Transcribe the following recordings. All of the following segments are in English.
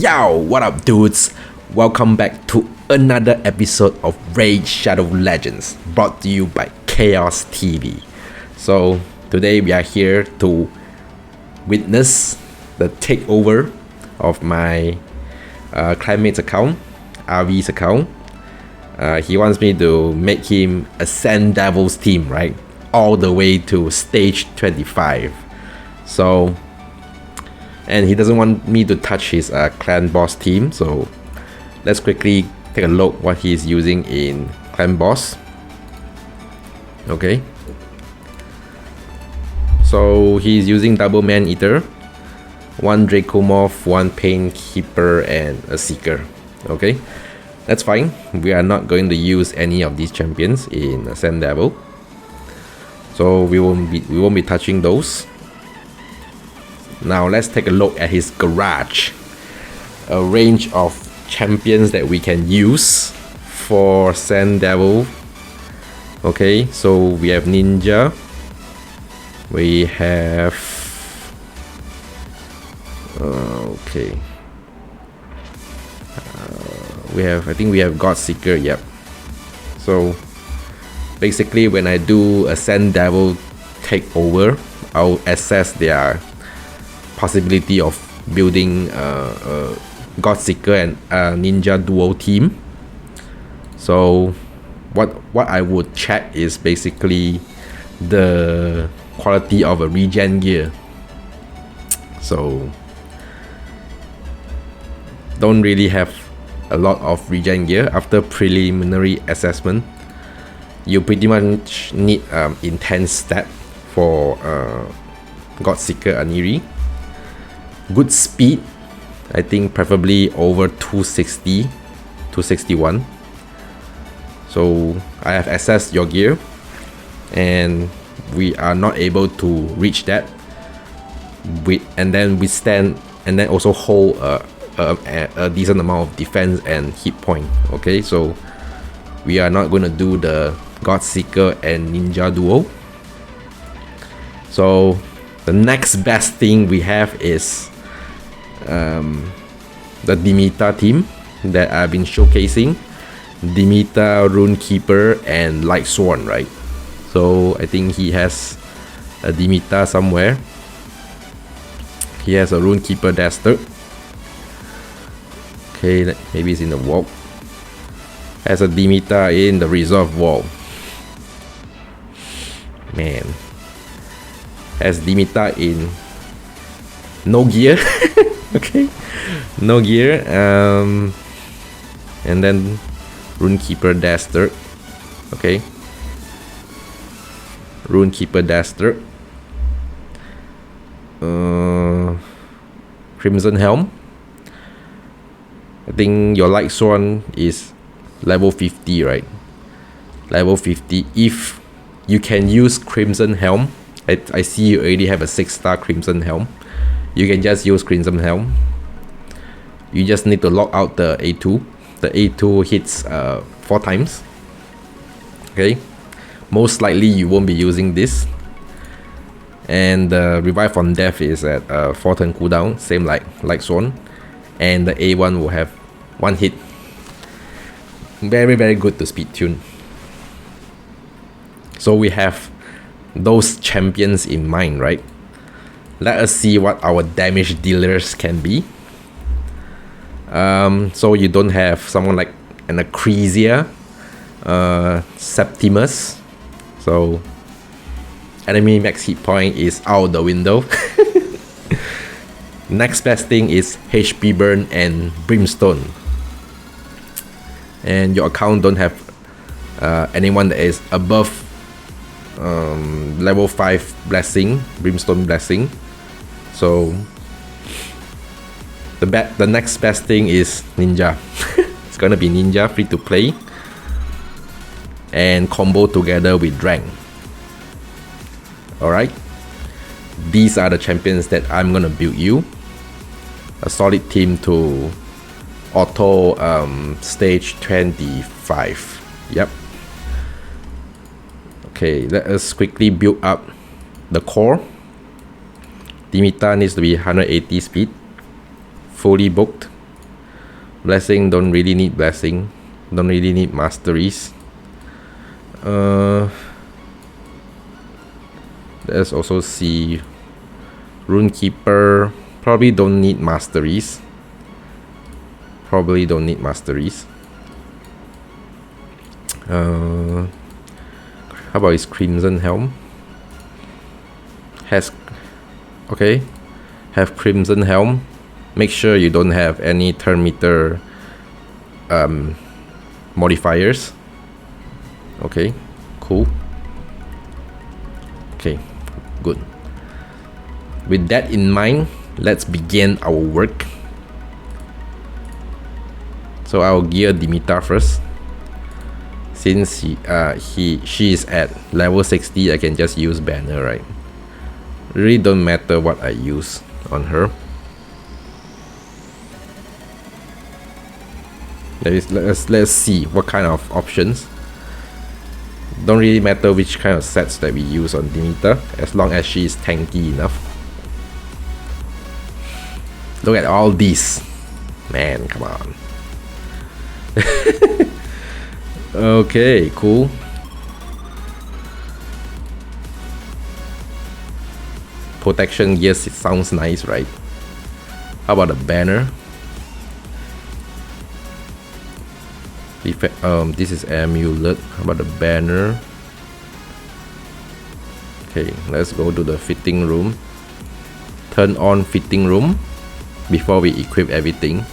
Yo, what up dudes? Welcome back to another episode of Raid Shadow Legends, brought to you by Chaos TV. So today we are here to witness the takeover of my clanmate's account, RV's account. He wants me to make him ascend Devil's team, right? All the way to stage 25. So, and he doesn't want me to touch his clan boss team. So let's quickly take a look what he's using in clan boss. Okay. So he's using double man eater, one Dracomorph, one Pain Keeper, and a Seeker. Okay, that's fine. We are not going to use any of these champions in Ascend Devil, so we won't be touching those. Now let's take a look at his garage. A range of champions that we can use for Ascend Devil. Okay, so we have Ninja. We have I think we have Godseeker. Yep. So basically when I do Ascend Devil takeover, I'll assess their possibility of building a Godseeker and a Ninja duo team. So what I would check is basically the quality of a regen gear. So don't really have a lot of regen gear. After preliminary assessment, you pretty much need intense stat for Godseeker Aniri. Good speed, I think preferably over 260, 261. So I have assessed your gear and we are not able to reach that. And then also hold a decent amount of defense and hit point. Okay, so we are not going to do the Godseeker and Ninja duo. So the next best thing we have is the Demeter team that I've been showcasing. Demeter, Runekeeper, and Light Sworn, right? So I think he has a Demeter somewhere. He has a Runekeeper Dastard. Okay, maybe it's in the wall. Has a Demeter in the reserve wall. Man. Has Demeter in no gear. Okay, no gear. And then Runekeeper Dastard. Okay, Runekeeper Dastard. Crimson Helm. I think your Light Sworn is level 50, right? Level 50. If you can use Crimson Helm, I see you already have a 6-star Crimson Helm. You can just use Crimson Helm. You just need to lock out the A2. The A2 hits 4 times. Okay, most likely you won't be using this. And the revive from death is at 4 turn cooldown, same like Light Sworn. And the A1 will have 1 hit. Very, very good to speed tune. So we have those champions in mind, right? Let us see what our damage dealers can be. So you don't have someone like an Acresia, Septimus. So enemy max hit point is out the window. Next best thing is HP burn and brimstone. And your account don't have anyone that is above level 5 blessing, brimstone blessing. So the next best thing is Ninja. It's gonna be Ninja, free to play, and combo together with Drang. Alright, these are the champions that I'm gonna build you. A solid team to auto stage 25. Yep. Okay, let us quickly build up the core. Demeter needs to be 180 speed, fully booked. Blessing, don't really need blessing. Don't really need masteries. Let's also see Runekeeper. Probably don't need masteries. How about his Crimson Helm? Have Crimson Helm. Make sure you don't have any turn meter modifiers. Okay, cool. Okay, good. With that in mind, let's begin our work. So I'll gear Dimitar first. Since she is at level 60, I can just use banner, right? Really don't matter what I use on her. Let's see what kind of options. Don't really matter which kind of sets that we use on Dimitar, as long as she is tanky enough. Look at all these. Man, come on. Okay, cool. Protection, yes, it sounds nice, right? How about a banner? This is amulet. How about the banner? Okay, let's go to the fitting room. Turn on fitting room before we equip everything.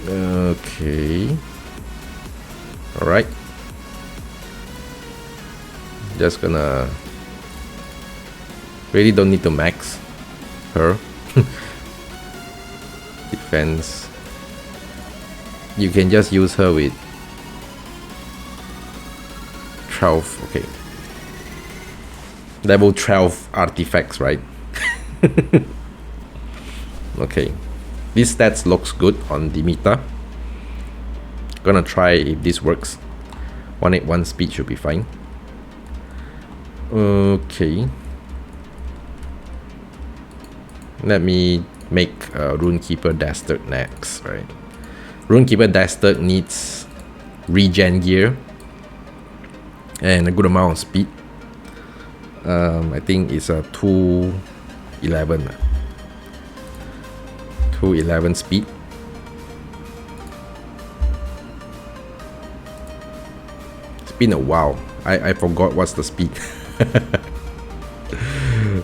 Okay. Alright. Just gonna... Really don't need to max her. Defense. You can just use her with 12, okay. Level 12 artifacts, right? Okay. This stats looks good on Dimitar. Gonna try if this works. 181 speed should be fine. Okay. Let me make Runekeeper Dastard next, right? Runekeeper Dastard needs regen gear and a good amount of speed. I think it's a 211. 211 speed. It's been a while. I forgot what's the speed.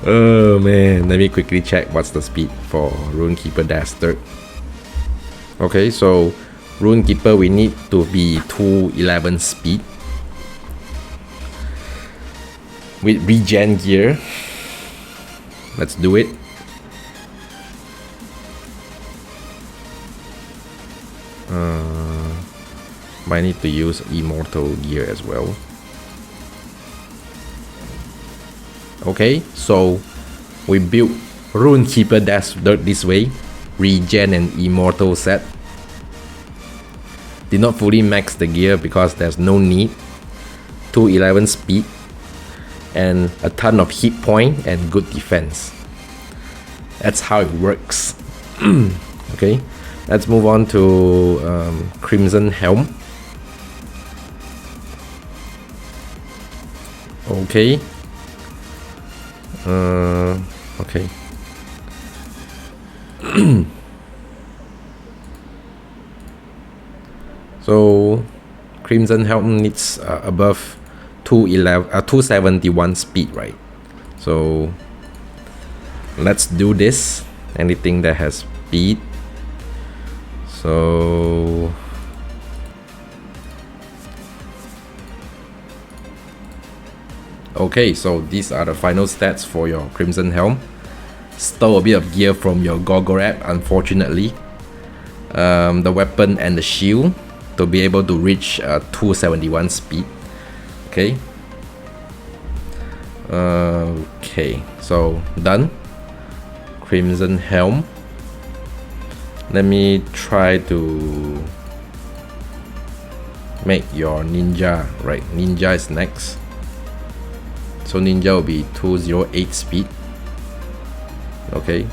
Oh man, let me quickly check what's the speed for Runekeeper Dastard. Okay, so Runekeeper, we need to be 211 speed with regen gear. Let's do it. Might need to use immortal gear as well. Okay, so we built Runekeeper Dastard this way. Regen and immortal set. Did not fully max the gear because there's no need. 211 speed and a ton of hit point and good defense. That's how it works. Okay, let's move on to Crimson Helm. Okay. Okay. So Crimson Helm needs above 271 speed, right? So let's do this. Anything that has speed. So okay, so these are the final stats for your Crimson Helm. Stole a bit of gear from your Gorgorab, unfortunately. The weapon and the shield to be able to reach 271 speed. Okay. Okay, so done. Crimson Helm. Let me try to make your Ninja. Right, Ninja is next. So Ninja will be 208 speed. Okay.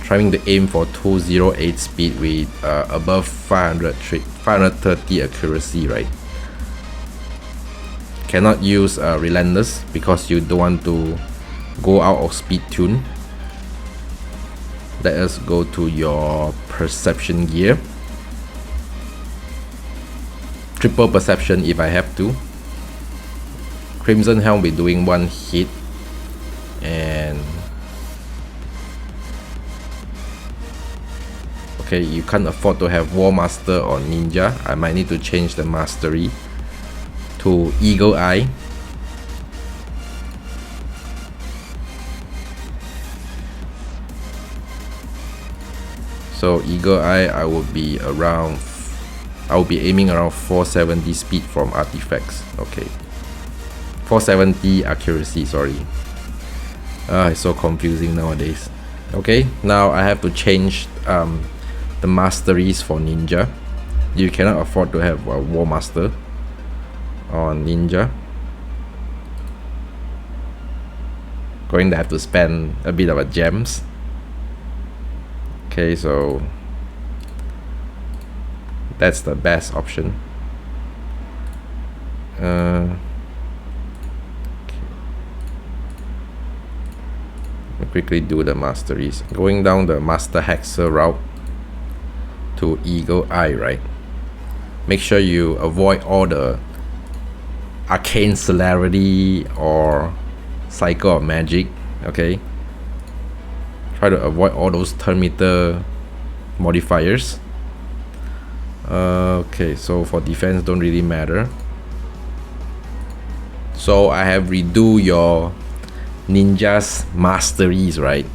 Try trying to aim for 208 speed with above 530 accuracy, right? Cannot use Relentless because you don't want to go out of speed tune. Let us go to your perception gear. Triple perception if I have to. Crimson Helm will be doing 1 hit, and okay, you can't afford to have War Master or Ninja. I might need to change the mastery to Eagle Eye. So Eagle Eye, I will be aiming around 470 speed from artifacts. Okay, 470 accuracy, sorry. It's so confusing nowadays. Okay, now I have to change the masteries for Ninja. You cannot afford to have a War Master on Ninja. Going to have to spend a bit of a gems. Okay, so that's the best option. Okay. I'll quickly do the masteries. Going down the Master Hexer route to Eagle Eye, right? Make sure you avoid all the Arcane Celerity or Cycle of Magic, okay? Try to avoid all those turn meter modifiers. Okay, so for defense don't really matter. So I have redo your ninja's masteries, right?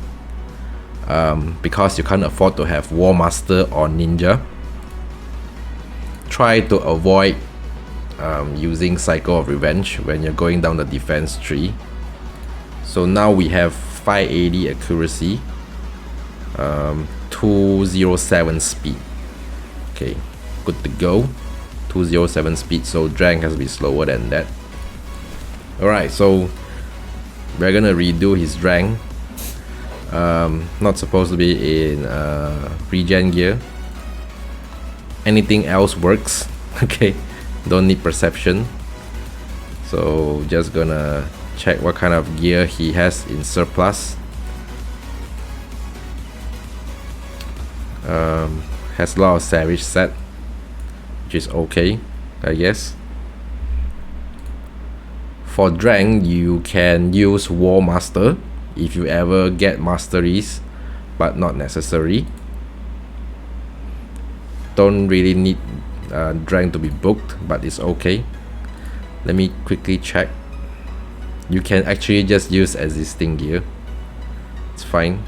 Because you can't afford to have War Master or Ninja. Try to avoid using Cycle of Revenge when you're going down the defense tree. So now we have 580 accuracy, 207 speed. Okay, good to go. 207 speed, so drag has to be slower than that. Alright, so we're gonna redo his drag. Not supposed to be in regen gear. Anything else works. Okay, don't need perception. So just gonna check what kind of gear he has in surplus. Has a lot of Savage set, which is okay, I guess. For Drang, you can use War Master if you ever get masteries, but not necessary. Don't really need Drang to be booked, but it's okay. Let me quickly check. You can actually just use existing gear. It's fine.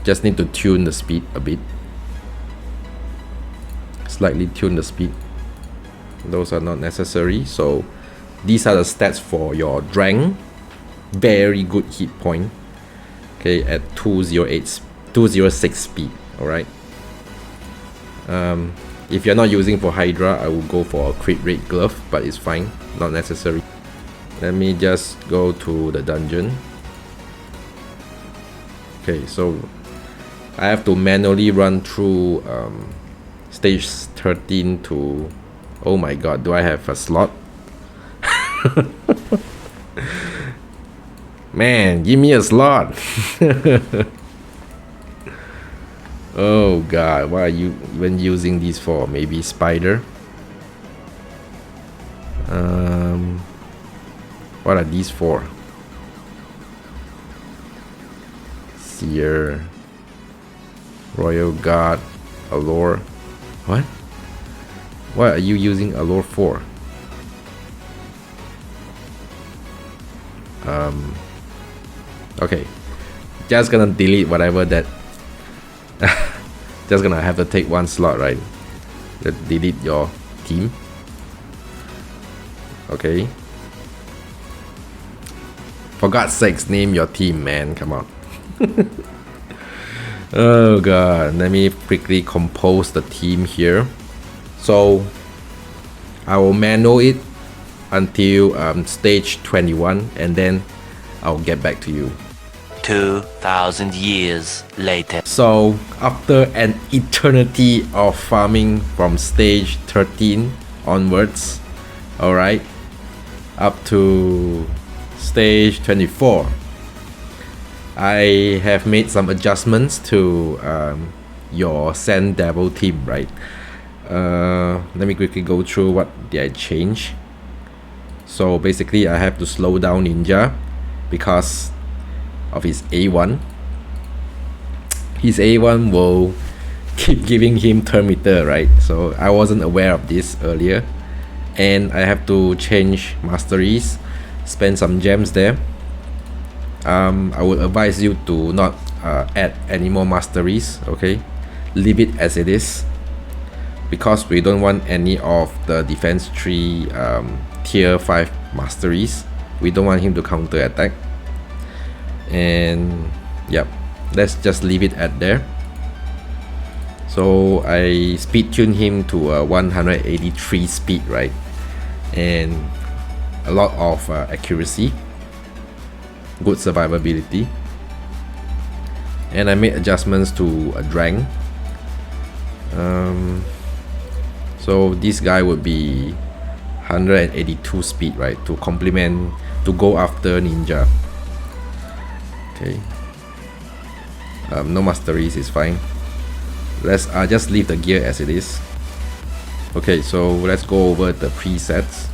Just need to tune the speed a bit. Slightly tune the speed. Those are not necessary. So these are the stats for your Drang. Very good hit point. Okay, at 206 speed. Alright. If you're not using for Hydra, I will go for a crit rate glove, but it's fine, not necessary. Let me just go to the dungeon. Okay, so I have to manually run through stage 13 to... Oh my god, do I have a slot? Man, give me a slot. Oh god, what are you even using these for? Maybe spider? What are these for? Seer, Royal Guard, Allure. What? What are you using Allure for? Okay, just gonna delete whatever that. Just gonna have to take one slot, right? Delete your team. Okay. For God's sakes, name your team, man. Come on. Oh god, let me quickly compose the team here. So I will manual it until stage 21, and then I'll get back to you. 2,000 years later. So after an eternity of farming from stage 13 onwards, alright, up to stage 24, I have made some adjustments to your Sand Devil team, right? Let me quickly go through what did I change. So basically I have to slow down Ninja because of his A1. His A1 will keep giving him turn meter, right? So I wasn't aware of this earlier, and I have to change masteries, spend some gems there. I would advise you to not add any more masteries, okay? Leave it as it is, because we don't want any of the defense 3 tier 5 masteries. We don't want him to counter attack. And yep, let's just leave it at there. So I speed tune him to 183 speed, right? And a lot of accuracy, good survivability, and I made adjustments to a Drang. So this guy would be 182 speed, right, to complement, to go after Ninja. Okay, no masteries is fine. Let's just leave the gear as it is. Okay, so let's go over the presets.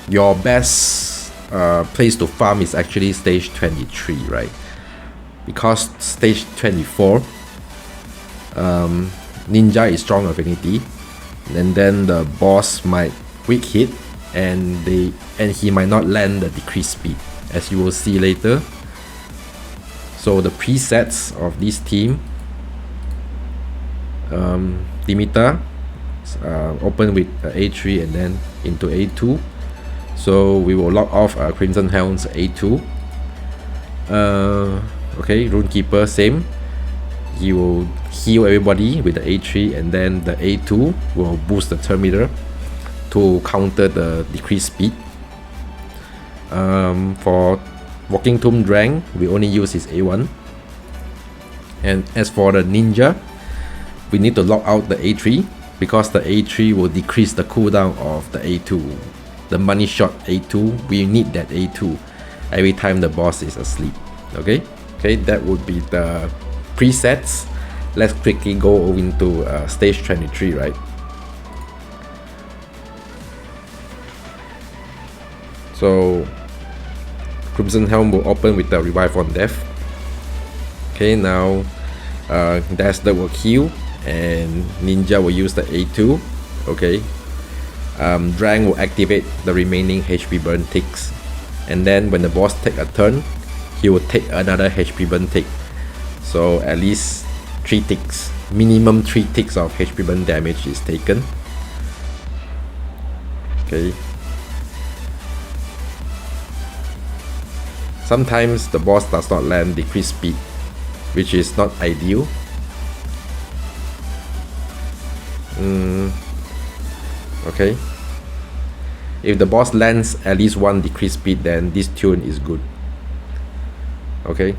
Your best place to farm is actually stage 23, right? Because stage 24, Ninja is strong affinity, and then the boss might weak hit, and he might not land the decreased speed, as you will see later. So the presets of this team, Dimitar, open with A3 and then into A2. So we will lock off Crimson Helm's A2. Okay, Runekeeper, same. He will heal everybody with the A3, and then the A2 will boost the turn meter to counter the decreased speed. For Walking Tomb Drang, we only use his A1. And as for the Ninja, we need to lock out the A3, because the A3 will decrease the cooldown of the A2. The money shot A2, we need that A2 every time the boss is asleep. Okay, that would be the presets. Let's quickly go into stage 23, right? So Crimson Helm will open with the Revive on Death. Okay, now Dazzler will heal, and Ninja will use the A2. Okay, Drang will activate the remaining HP burn ticks, and then when the boss take a turn, he will take another HP burn tick. So at least 3 ticks, minimum 3 ticks of HP burn damage is taken. Okay. Sometimes the boss does not land decreased speed, which is not ideal. Okay. If the boss lands at least 1 decreased speed, then this tune is good. Okay.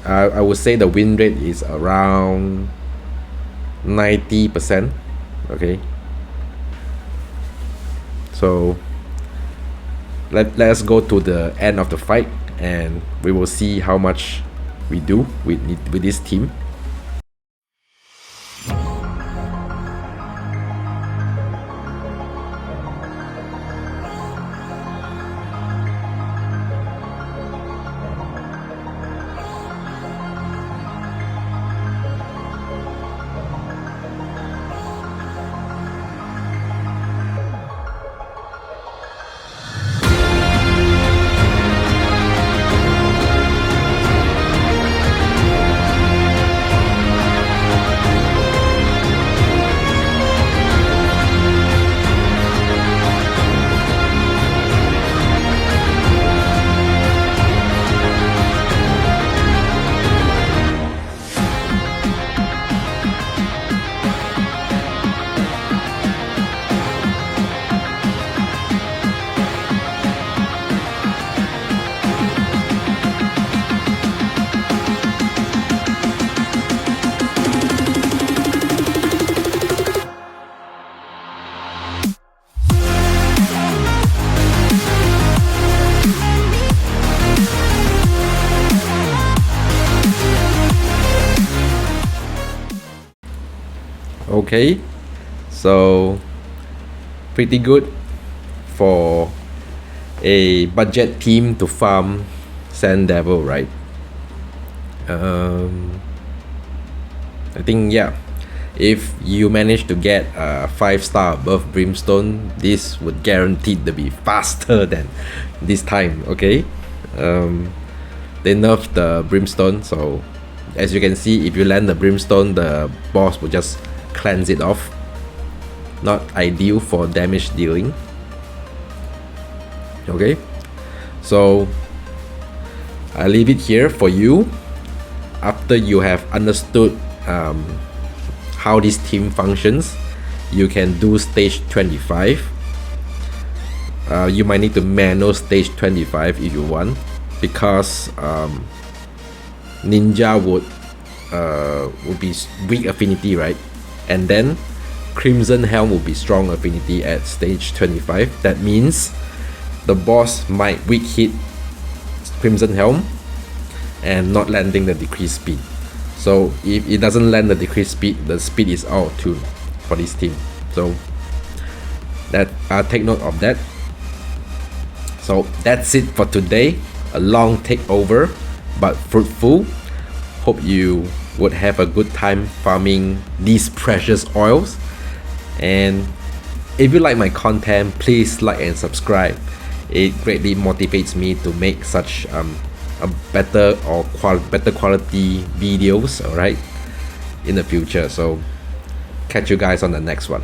I would say the win rate is around 90%. Okay. So let's go to the end of the fight, and we will see how much we do with this team. Okay, so pretty good for a budget team to farm Sand Devil, right? I think, yeah, if you manage to get a 5-star above Brimstone, this would guaranteed to be faster than this time. Okay, they nerfed the Brimstone, so as you can see, if you land the Brimstone, the boss will just cleanse it off. Not ideal for damage dealing. Okay, so I leave it here for you. After you have understood how this team functions, you can do stage 25. You might need to manual stage 25 if you want, because Ninja would be weak affinity, right? And then Crimson Helm will be strong affinity at stage 25. That means the boss might weak hit Crimson Helm and not landing the decreased speed. So if it doesn't land the decreased speed, the speed is out of tune for this team. So that take note of that. So that's it for today. A long takeover, but fruitful. Hope you would have a good time farming these precious oils. And if you like my content, please like and subscribe. It greatly motivates me to make such a better quality videos, alright, in the future. So catch you guys on the next one.